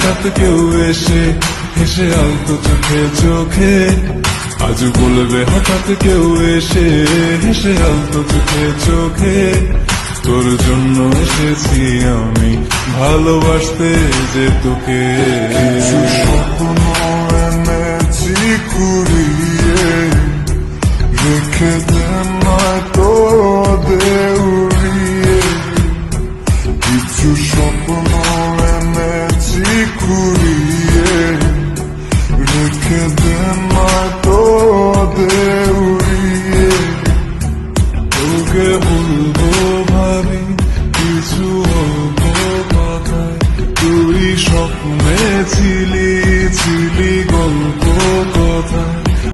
হঠাৎ কেউ এসে হেসে আলতো চোখে চোখে, আজ বলবে হঠাৎ কেউ এসে হেসে আলতো চোখে চোখে, তোর জন্য এসেছি আমি ভালোবাসতে যে তোকে। কিছু স্বপ্ন এনেছি কুড়িয়ে, রেখে দেন নয়তো দেউড়িয়ে। কিছু স্বপ্ন এনেছি কুড়িয়ে, রেখে দেন নয়তো দেউড়িয়ে। তোকে বলবো ভাবি কিছু অল্প কথায়, তুই স্বপ্নে ছিলি ছিলি